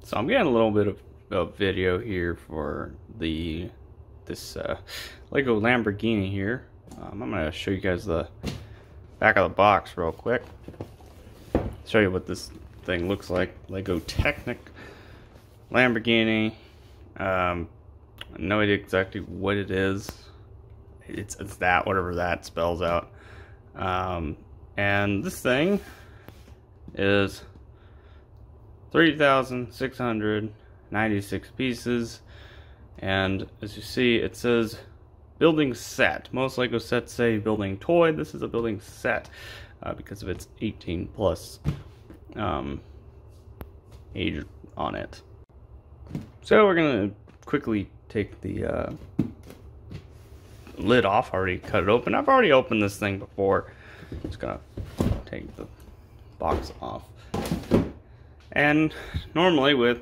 So I'm getting a little bit of video here for this Lego Lamborghini here. I'm gonna show you guys the back of the box real quick. Show you what this thing looks like. Lego Technic Lamborghini. No idea exactly what it is. It's that, whatever that spells out. And this thing is 3,696 pieces, and as you see, it says building set. Most Lego sets say building toy. This is a building set because of its 18 plus age on it. So we're gonna quickly take the lid off. I already cut it open. I've already opened this thing before. Just gonna take the box off. And normally with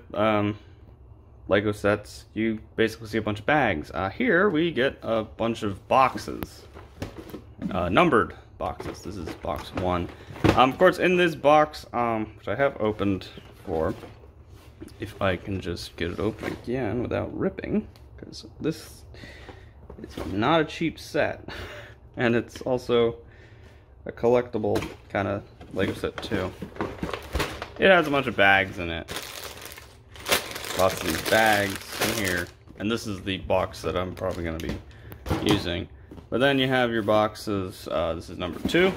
Lego sets, you basically see a bunch of bags. Here we get a bunch of boxes, numbered boxes. This is box 1. Of course, in this box, which I have opened before, if I can just get it open again without ripping, because this is not a cheap set, and it's also a collectible kind of Lego set too. It has a bunch of bags in it. Lots of these bags in here. And this is the box that I'm probably going to be using. But then you have your boxes. This is number 2.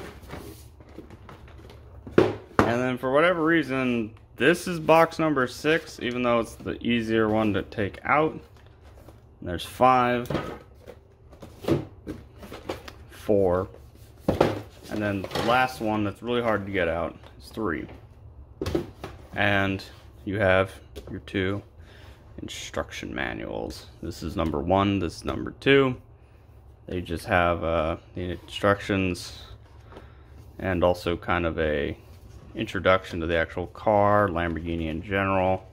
And then for whatever reason, this is box number 6, even though it's the easier one to take out. And there's 5. 4. And then the last one that's really hard to get out is 3. And you have your 2 instruction manuals. This is number 1, this is number 2. They just have the instructions and also kind of a introduction to the actual car, Lamborghini in general,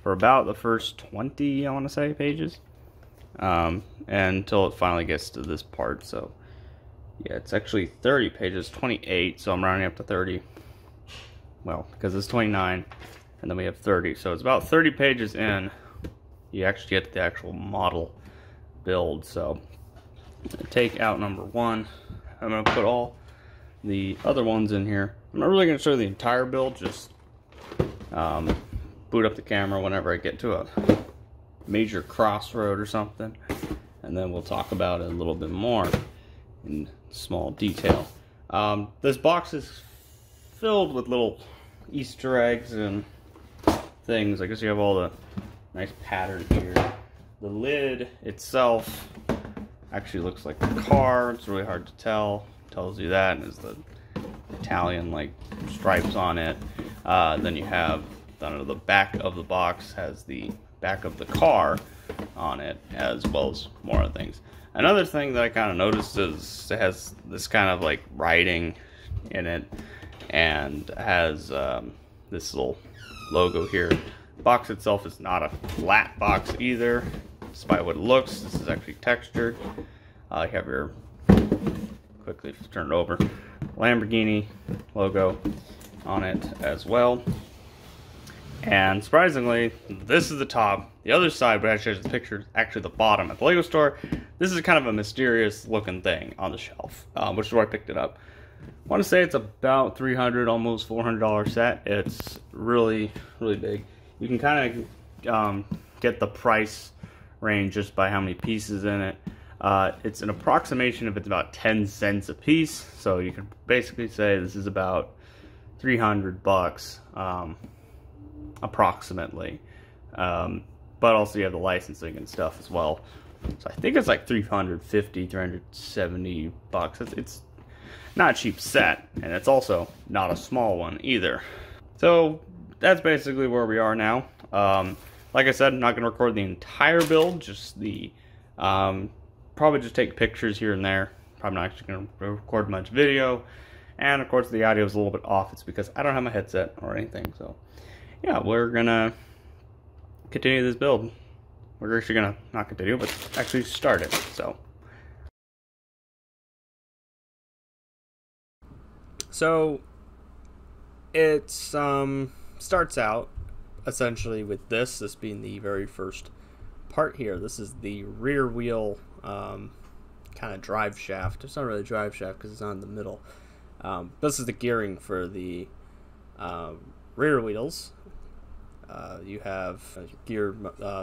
for about the first 20, I want to say, pages, and until it finally gets to this part. So yeah, it's actually 30 pages, 28, so I'm rounding up to 30. Well, because it's 29, and then we have 30, so it's about 30 pages in, you actually get the actual model build. So take out number 1. I'm going to put all the other ones in here. I'm not really going to show the entire build, just boot up the camera whenever I get to a major crossroad or something, and then we'll talk about it a little bit more in small detail. This box is filled with little Easter eggs and things. I guess you have all the nice pattern here. The lid itself actually looks like a car. It's really hard to tell. Tells you that, and is the Italian like stripes on it. Then you have the back of the box has the back of the car on it, as well as more other things. Another thing that I kind of noticed is it has this kind of like writing in it, and has this little logo here. The box itself is not a flat box either, despite what it looks. This is actually textured. You have your, quickly turn it over, Lamborghini logo on it as well. And surprisingly, this is the top. The other side, but actually the picture, is actually the bottom. At the Lego store, this is kind of a mysterious looking thing on the shelf, which is where I picked it up. I want to say it's about $300, almost $400 set. It's really, really big. You can kind of get the price range just by how many pieces in it. It's an approximation if it's about 10 cents a piece. So you can basically say this is about 300 bucks. Approximately, but also you have the licensing and stuff as well, so I think it's like 350, 370 bucks. It's not a cheap set, and it's also not a small one either. So that's basically where we are now. Like I said, I'm not going to record the entire build, just the probably just take pictures here and there. Probably not actually going to record much video, and of course the audio is a little bit off. It's because I don't have my headset or anything. So yeah, we're gonna continue this build. We're actually gonna not continue, but actually start it. So it's starts out essentially with this being the very first part here, this is the rear wheel kind of drive shaft. It's not really a drive shaft because it's not in the middle. This is the gearing for the rear wheels. You have a gear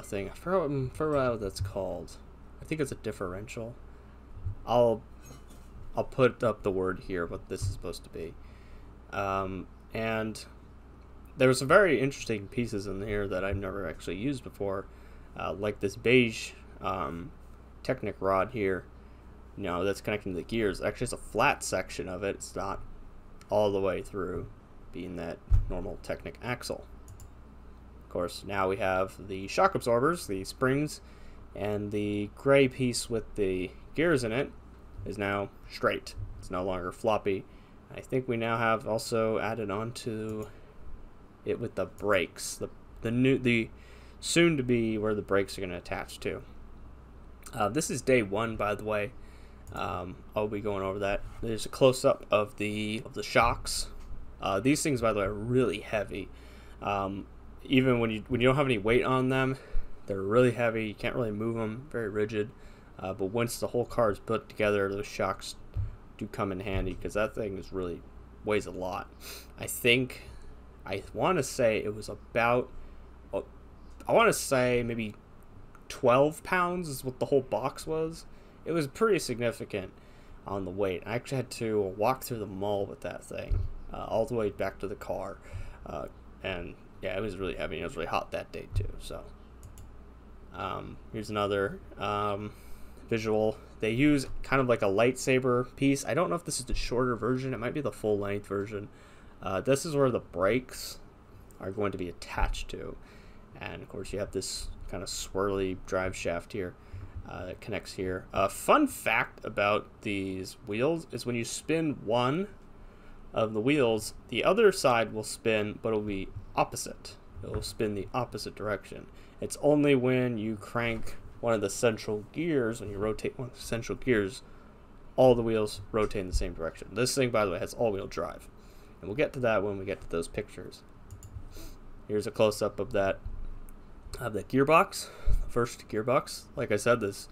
thing. I forgot what that's called. I think it's a differential. I'll put up the word here what this is supposed to be. And there were some very interesting pieces in here that I've never actually used before, like this beige Technic rod here. You know, that's connecting to the gears. Actually, it's a flat section of it. It's not all the way through, being that normal Technic axle. Of course, now we have the shock absorbers, the springs, and the gray piece with the gears in it is now straight. It's no longer floppy. I think we now have also added onto it with the brakes, the soon to be where the brakes are going to attach to. This is day one, by the way. I'll be going over that. There's a close-up of the shocks. These things, by the way, are really heavy. Even when you don't have any weight on them, they're really heavy. You can't really move them. Very rigid. But once the whole car is put together, those shocks do come in handy, because that thing is really weighs a lot. I want to say it was about, I want to say maybe 12 pounds is what the whole box was. It was pretty significant on the weight. I actually had to walk through the mall with that thing all the way back to the car. And yeah, it was really heavy. It was really hot that day too. So here's another visual. They use kind of like a lightsaber piece. I don't know if this is the shorter version. It might be the full length version. This is where the brakes are going to be attached to. And of course you have this kind of swirly drive shaft here that connects here. A fun fact about these wheels is when you spin one of the wheels, the other side will spin, but it'll be opposite. It will spin the opposite direction. It's only when you crank one of the central gears, when you rotate one of the central gears, all the wheels rotate in the same direction. This thing, by the way, has all-wheel drive. And we'll get to that when we get to those pictures. Here's a close-up of that, of the gearbox, the first gearbox. Like I said, this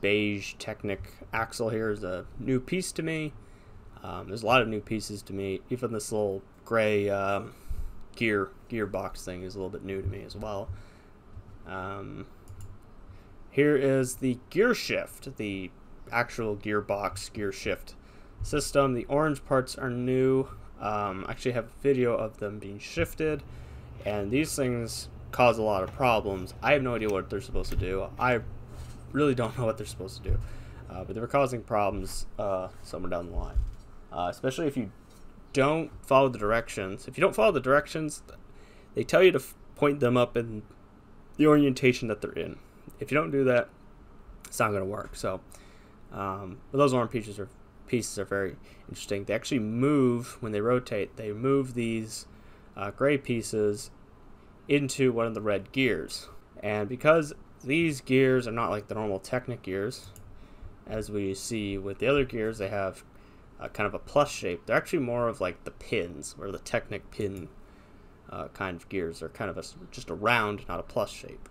beige Technic axle here is a new piece to me. There's a lot of new pieces to me. Even this little gray gearbox thing is a little bit new to me as well. Here is the gear shift, the actual gearbox gear shift system. The orange parts are new. Actually have a video of them being shifted, and these things cause a lot of problems. I have no idea what they're supposed to do. I really don't know what they're supposed to do, but they were causing problems somewhere down the line, especially if you don't follow the directions. If you don't follow the directions, they tell you to point them up in the orientation that they're in. If you don't do that, it's not going to work. So but those orange pieces are very interesting. They actually move when they rotate. They move these gray pieces into one of the red gears. And because these gears are not like the normal Technic gears, as we see with the other gears, they have kind of a plus shape. They're actually more of like the pins, or the Technic pin kind of gears. They're kind of just a round, not a plus shape,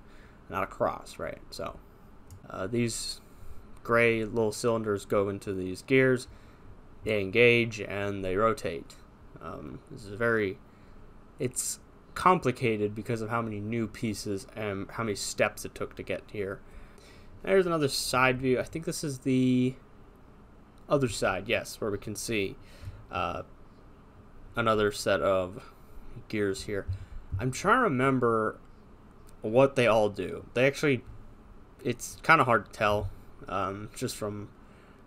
not a cross, right? So these gray little cylinders go into these gears, they engage, and they rotate. This is it's complicated because of how many new pieces and how many steps it took to get here. There's another side view. I think this is the other side, yes, where we can see another set of gears here. I'm trying to remember what they all do. They actually, it's kind of hard to tell, just from,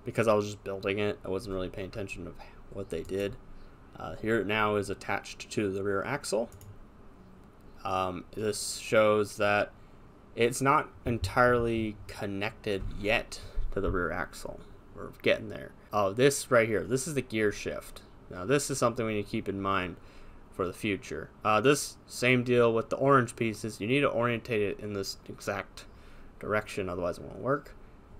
because I was just building it. I wasn't really paying attention to what they did. Here it now is attached to the rear axle. This shows that it's not entirely connected yet to the rear axle. We're getting there. Oh, this right here, this is the gear shift. Now this is something we need to keep in mind for the future. This same deal with the orange pieces. You need to orientate it in this exact direction, otherwise it won't work.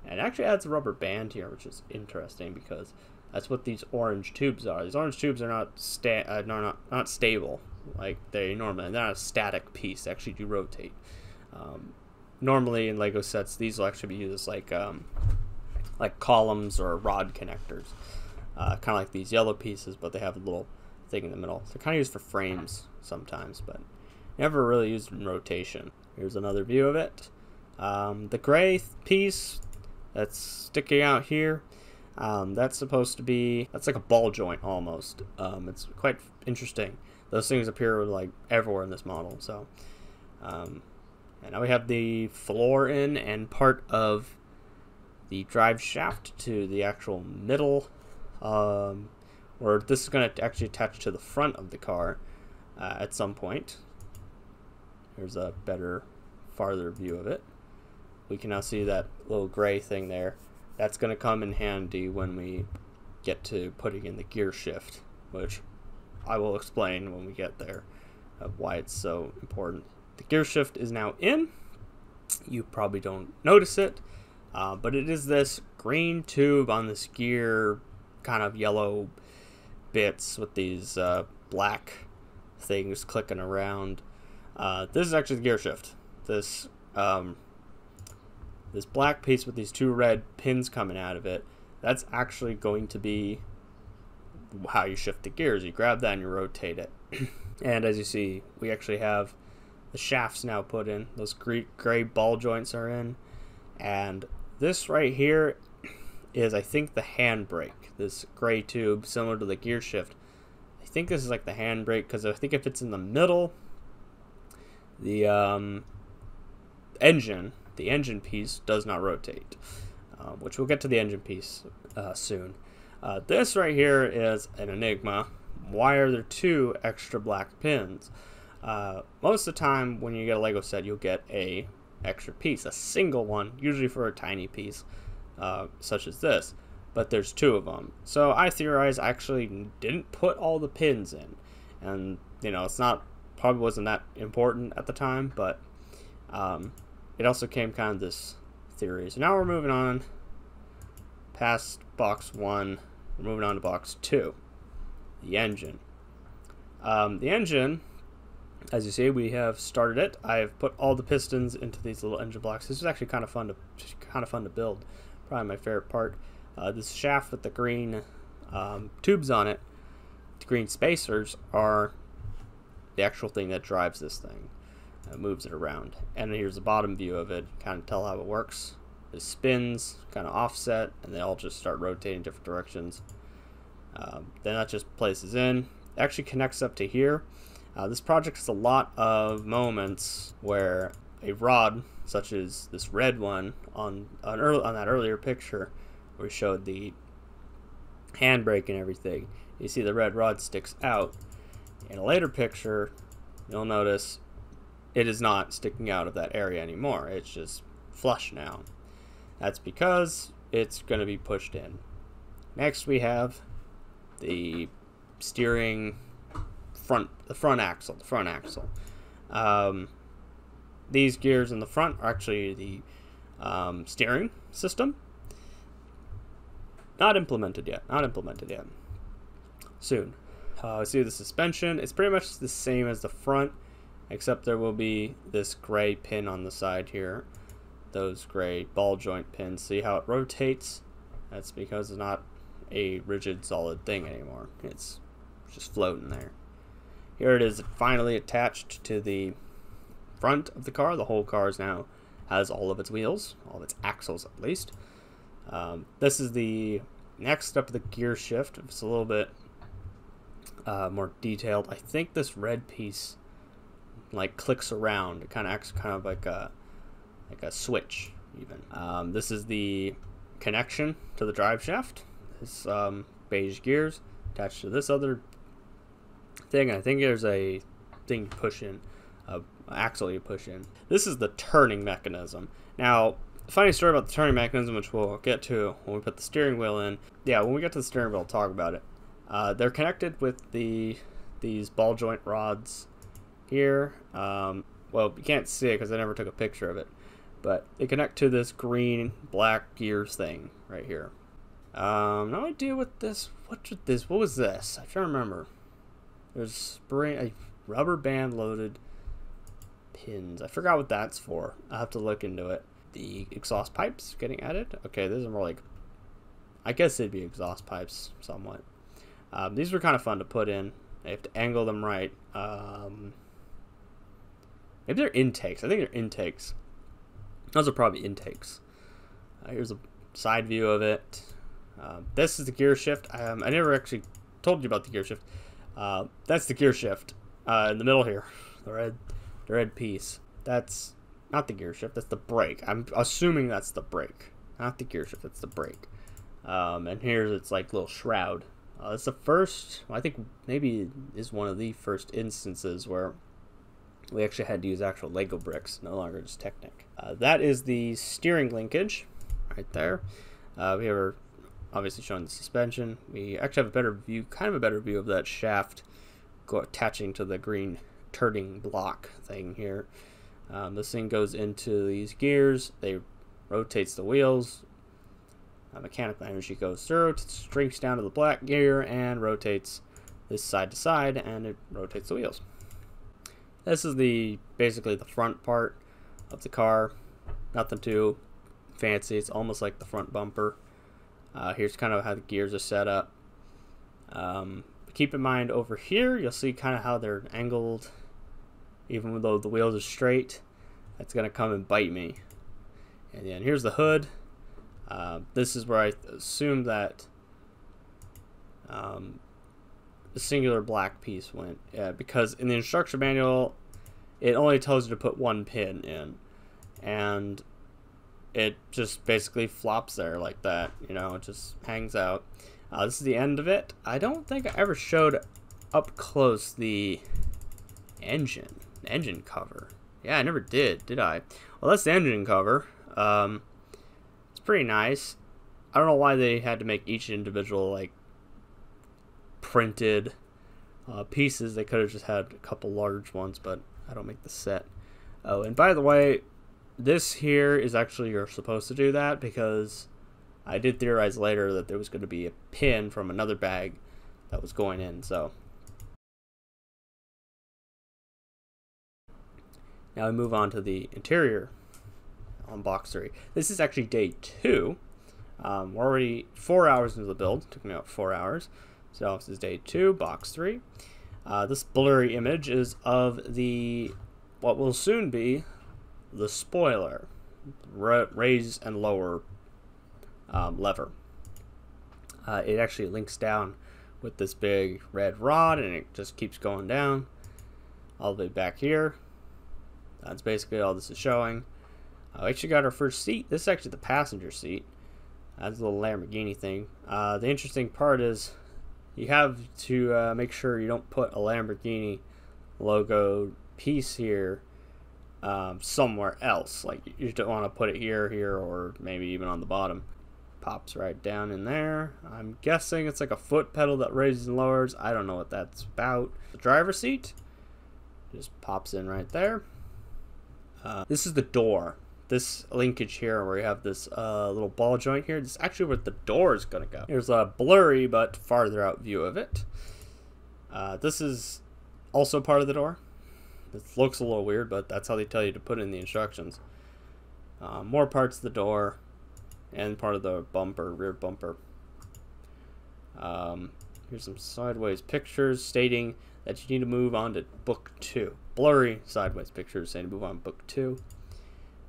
And it actually adds a rubber band here, which is interesting because that's what these orange tubes are. These orange tubes are not stable. like they normally. They're not a static piece. They actually do rotate. Normally in Lego sets, these will actually be used like columns or rod connectors, kind of like these yellow pieces, but they have a little thing in the middle. They're kind of used for frames sometimes, but never really used in rotation. Here's another view of it. The gray piece that's sticking out here, that's supposed to be, that's like a ball joint almost. It's quite interesting. Those things appear like everywhere in this model. So, and now we have the floor in and part of the drive shaft to the actual middle, or this is going to actually attach to the front of the car at some point. Here's a better, farther view of it. We can now see that little gray thing there. That's going to come in handy when we get to putting in the gear shift, which I will explain when we get there of why it's so important. The gear shift is now in. You probably don't notice it, but it is this green tube on this gear, kind of yellow bits with these black things clicking around. This is actually the gear shift. This this black piece with these two red pins coming out of it, that's actually going to be how you shift the gears. You grab that and you rotate it. And as you see, we actually have the shafts now put in. Those gray ball joints are in. And this right here is, I think, the handbrake. This gray tube, similar to the gear shift. I think this is like the handbrake, because I think if it's in the middle, the engine piece does not rotate, which we'll get to the engine piece soon. This right here is an enigma. Why are there two extra black pins? Most of the time when you get a Lego set, you'll get a extra piece, a single one, usually for a tiny piece, such as this, but there's two of them. So I theorize I actually didn't put all the pins in, and you know, it's not, probably wasn't that important at the time, but it also came kind of this theory. So now we're moving on past box 1, we're moving on to box 2, the engine. The engine, as you see, we have started it. I've put all the pistons into these little engine blocks. This is actually kind of fun to build. Probably my favorite part. This shaft with the green tubes on it, the green spacers, are the actual thing that drives this thing. Moves it around. And here's the bottom view of it. Kind of tell how it works. It spins, kind of offset, and they all just start rotating different directions. Then that just places in. It actually connects up to here. This project has a lot of moments where a rod, such as this red one on that earlier picture where we showed the handbrake and everything, you see the red rod sticks out. In a later picture, you'll notice it is not sticking out of that area anymore. It's just flush now. That's because it's going to be pushed in. Next we have the steering the front axle. These gears in the front are actually the steering system. Not implemented yet. Soon. See the suspension. It's pretty much the same as the front, except there will be this gray pin on the side here. Those gray ball joint pins. See how it rotates? That's because it's not a rigid solid thing anymore. It's just floating there. Here it is finally attached to the front of the car. The whole car now has all of its wheels, all of its axles at least. This is the next step of the gear shift. It's a little bit more detailed. I think this red piece like clicks around. It kind of acts kind of like a switch even. This is the connection to the drive shaft. This beige gears attached to this other thing. I think there's a thing you push in, axle you push in. This is the turning mechanism. Now, funny story about the turning mechanism, which we'll get to when we put the steering wheel in. Yeah, when we get to the steering wheel, I'll talk about it. They're connected with these ball joint rods here. Well, you can't see it because I never took a picture of it, but they connect to this green black gears thing right here. No idea what this. What was this? I'm trying to remember. There's spring. rubber band loaded pins. I forgot what that's for. I'll have to look into it. The exhaust pipes getting added. Okay, these are more like, I guess they'd be exhaust pipes somewhat. These were kind of fun to put in. I have to angle them right. Maybe they're intakes. I think they're intakes. Those are probably intakes. Here's a side view of it. This is the gear shift. I never actually told you about the gear shift. That's the gear shift in the middle here. The red piece. That's not the gear shift. That's the brake. I'm assuming that's the brake. Not the gear shift. That's the brake. And here's its like little shroud. It's the first, I think maybe it is one of the first instances where we actually had to use actual Lego bricks, no longer just Technic. That is the steering linkage right there. We are obviously showing the suspension. We actually have a better view, kind of a better view of that shaft attaching to the green turning block thing here. This thing goes into these gears. They rotates the wheels. Mechanical energy goes through, it streaks down to the black gear and rotates this side to side, and it rotates the wheels. This is basically the front part of the car. Nothing too fancy. It's almost like the front bumper. Here's kind of how the gears are set up. Keep in mind over here, you'll see kind of how they're angled. Even though the wheels are straight, that's going to come and bite me. And then here's the hood. This is where I assume that the singular black piece went. Yeah, because in the instruction manual, it only tells you to put one pin in. And it just basically flops there like that. You know, it just hangs out. This is the end of it. I don't think I ever showed up close the engine cover. Yeah, I never did I? Well, that's the engine cover. It's pretty nice. I don't know why they had to make each individual like printed pieces. They could have just had a couple large ones, but I don't make the set. Oh, and by the way, this here is actually, you're supposed to do that because I did theorize later that there was going to be a pin from another bag that was going in. So now we move on to the interior on box 3. This is actually day 2. We're already 4 hours into the build. It took me about 4 hours. So this is day 2, box 3. This blurry image is of what will soon be the spoiler, raise and lower lever. It actually links down with this big red rod, and it just keeps going down all the way back here. That's basically all this is showing. We actually got our first seat. This is actually the passenger seat. That's a little Lamborghini thing. The interesting part is you have to make sure you don't put a Lamborghini logo piece here somewhere else. Like, you don't want to put it here, or maybe even on the bottom. Pops right down in there. I'm guessing it's like a foot pedal that raises and lowers. I don't know what that's about. The driver's seat just pops in right there. This is the door. This linkage here where you have this little ball joint here, this is actually where the door is going to go. Here's a blurry but farther out view of it. This is also part of the door. It looks a little weird, but that's how they tell you to put in the instructions. More parts of the door and part of the bumper, rear bumper. Here's some sideways pictures stating that you need to move on to book 2. Blurry sideways pictures saying to move on to book 2.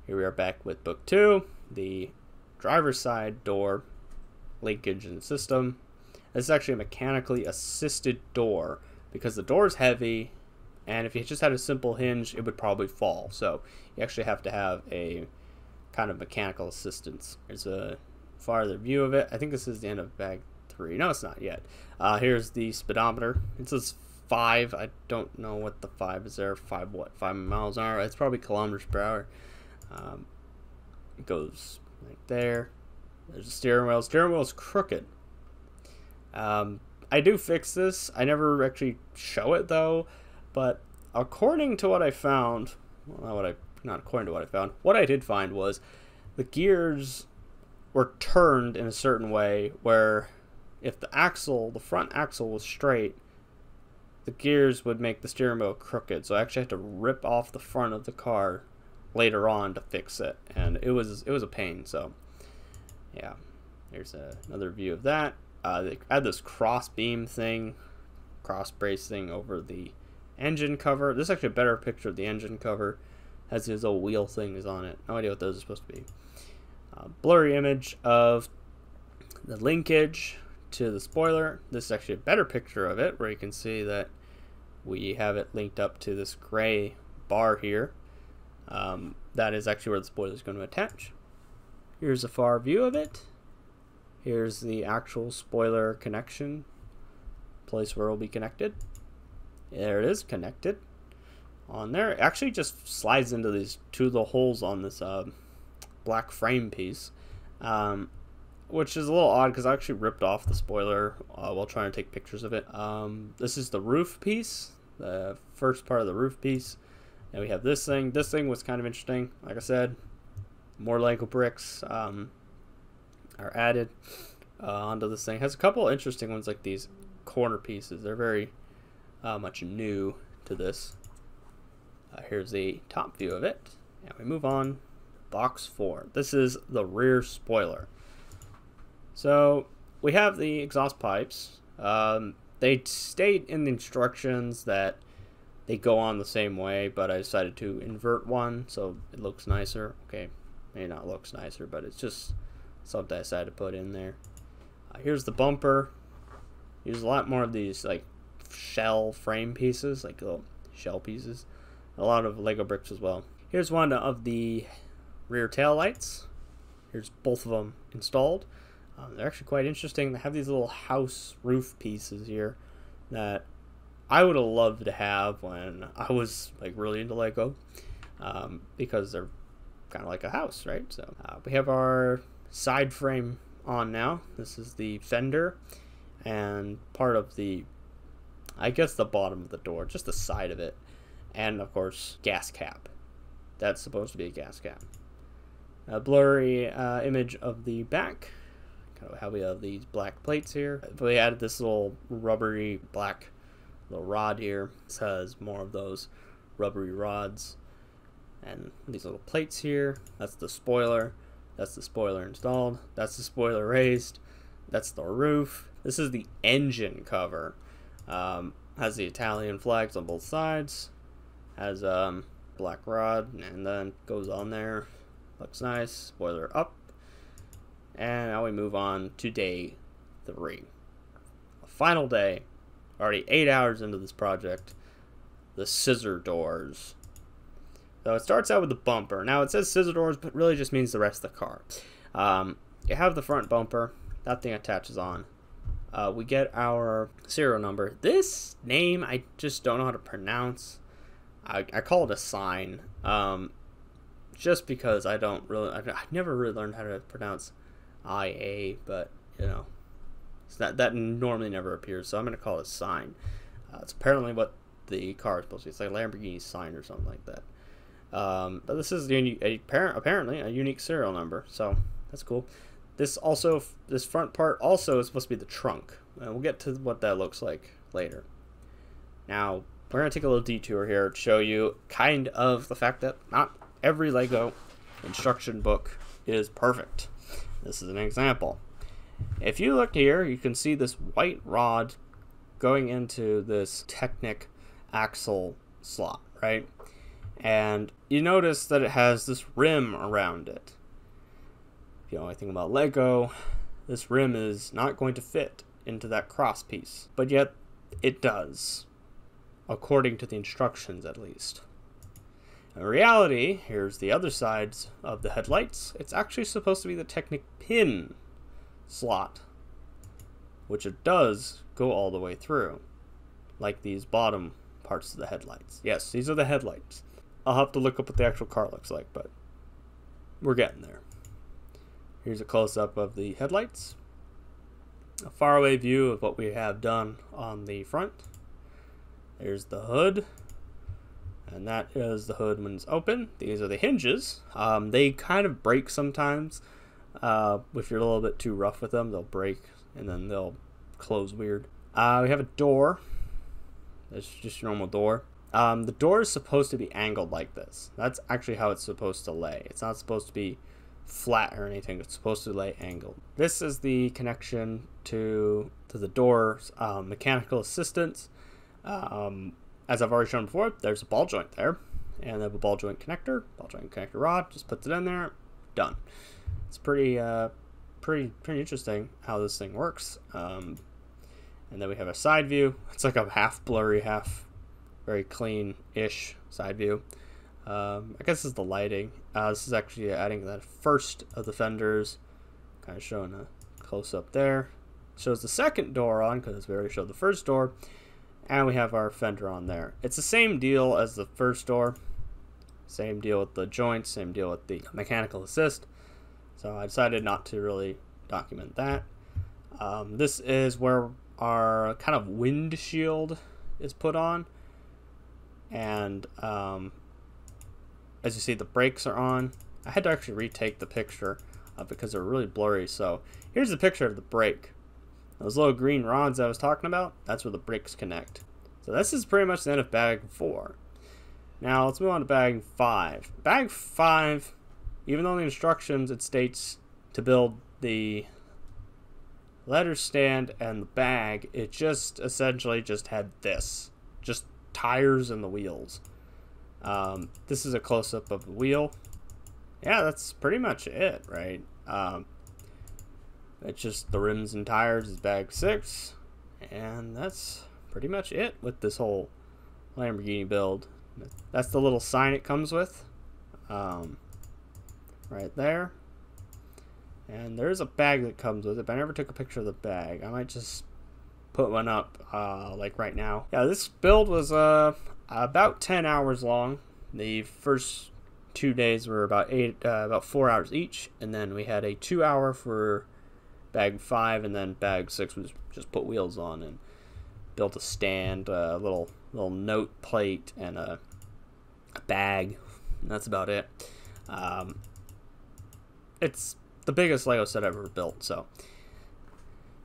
Here we are back with book 2, the driver's side door linkage and system. This is actually a mechanically assisted door because the door is heavy, and if you just had a simple hinge, it would probably fall. So you actually have to have a kind of mechanical assistance. There's a farther view of it. I think this is the end of bag 3. No, it's not yet. Here's the speedometer. It says 5. I don't know what the 5 is there. 5 what? 5 miles an hour? It's probably kilometers per hour. It goes right there. There's a steering wheel. Steering wheel is crooked. I do fix this. I never actually show it though, but according to what I found, well, not according to what I found, what I did find was the gears were turned in a certain way where if the front axle was straight, the gears would make the steering wheel crooked, so I actually had to rip off the front of the car later on to fix it, and it was a pain. So yeah, here's another view of that. They had this cross beam thing, cross brace thing over the engine cover. This is actually a better picture of the engine cover. Has these little wheel things on it. No idea what those are supposed to be. Blurry image of the linkage to the spoiler. This is actually a better picture of it, where you can see that we have it linked up to this gray bar here. That is actually where the spoiler is going to attach. Here's a far view of it. Here's the actual spoiler connection place where it will be connected. There it is, connected on there. It actually just slides into these two little holes on this black frame piece, which is a little odd because I actually ripped off the spoiler while trying to take pictures of it. This is the roof piece, the first part of the roof piece, and we have this thing. This thing was kind of interesting. Like I said, more Lego bricks are added onto this thing. It has a couple of interesting ones, like these corner pieces. They're very much new to this. Here's the top view of it, and we move on. Box 4. This is the rear spoiler. So we have the exhaust pipes. They state in the instructions that they go on the same way, but I decided to invert one so it looks nicer. Okay, maybe not looks nicer, but it's just something I decided to put in there. Here's the bumper. Use a lot more of these like shell frame pieces, like little shell pieces. A lot of Lego bricks as well. Here's one of the rear tail lights. Here's both of them installed. They're actually quite interesting. They have these little house roof pieces here that I would have loved to have when I was like really into Lego, because they're kind of like a house, right? So we have our side frame on now. This is the fender and part of the, I guess, the bottom of the door, just the side of it, and of course gas cap. That's supposed to be a gas cap. A blurry image of the back. Kind of how we have these black plates here. We added this little rubbery black little rod here. This has more of those rubbery rods. And these little plates here. That's the spoiler. That's the spoiler installed. That's the spoiler raised. That's the roof. This is the engine cover. Has the Italian flags on both sides. Has black rod, and then goes on there. Looks nice. Spoiler up. And now we move on to day 3. A final day. Already 8 hours into this project. The scissor doors. So it starts out with the bumper. Now it says scissor doors, but really just means the rest of the car. You have the front bumper. That thing attaches on. We get our serial number. This name I just don't know how to pronounce. I call it a sign. Just because I never really learned how to pronounce IA, but you know, that normally never appears, so I'm going to call it a sign. It's apparently what the car is supposed to be. It's like a Lamborghini Sián or something like that. But this is apparently a unique serial number, so that's cool. This front part also is supposed to be the trunk, and we'll get to what that looks like later. Now we're going to take a little detour here to show you kind of the fact that not every Lego instruction book is perfect. This is an example. If you look here, you can see this white rod going into this Technic axle slot, right? And you notice that it has this rim around it. If you know anything about Lego, this rim is not going to fit into that cross piece, but yet it does, according to the instructions at least. In reality, here's the other sides of the headlights. It's actually supposed to be the Technic pin slot, which it does go all the way through, like these bottom parts of the headlights. Yes, these are the headlights. I'll have to look up what the actual car looks like, but we're getting there. Here's a close-up of the headlights. A faraway view of what we have done on the front. There's the hood. And that is the hood when it's open. These are the hinges. They kind of break sometimes. If you're a little bit too rough with them, they'll break and then they'll close weird. We have a door That's just your normal door. The door is supposed to be angled like this. That's actually how it's supposed to lay. It's not supposed to be flat or anything. It's supposed to lay angled. This is the connection to the door's mechanical assistance. As I've already shown before, there's a ball joint there, and I have a ball joint connector rod. Just puts it in there, done. It's pretty interesting how this thing works. And then we have a side view. It's like a half blurry, half very clean-ish side view. I guess this is the lighting. This is actually adding that first of the fenders, kind of showing a close-up there. Shows the second door on because we already showed the first door, and we have our fender on there. It's the same deal as the first door, same deal with the joints, same deal with the mechanical assist. So I decided not to really document that. This is where our kind of windshield is put on, and as you see, the brakes are on. I had to actually retake the picture because they're really blurry. So here's the picture of the brake. Those little green rods I was talking about, that's where the brakes connect. So this is pretty much the end of bag 4. Now let's move on to bag 5. Bag 5, even though in the instructions it states to build the letter stand and the bag, it just essentially just had this. Just tires and the wheels. This is a close-up of the wheel. Yeah, that's pretty much it, right? It's just the rims and tires is bag 6, and that's pretty much it with this whole Lamborghini build. That's the little sign it comes with, right there. And there's a bag that comes with it, but I never took a picture of the bag. I might just put one up like right now. Yeah, this build was about 10 hours long. The first 2 days were about 4 hours each, and then we had a 2 hour for bag 5, and then bag 6 was just put wheels on and built a stand, a little note plate, and a bag. And that's about it. It's the biggest Lego set I've ever built, so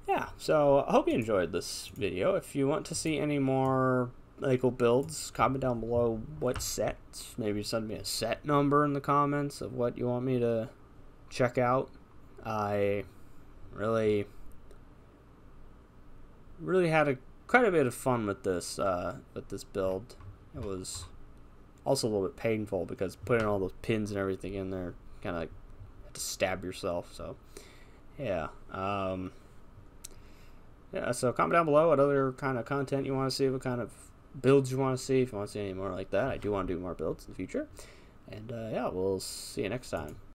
yeah. So I hope you enjoyed this video. If you want to see any more Lego builds, comment down below what sets. Maybe send me a set number in the comments of what you want me to check out. I really had quite a bit of fun with this build. It was also a little bit painful because putting all those pins and everything in there, kind of like to stab yourself. So yeah, yeah. So comment down below what other kind of content you want to see, what kind of builds you want to see. If you want to see any more like that, I do want to do more builds in the future. And yeah, we'll see you next time.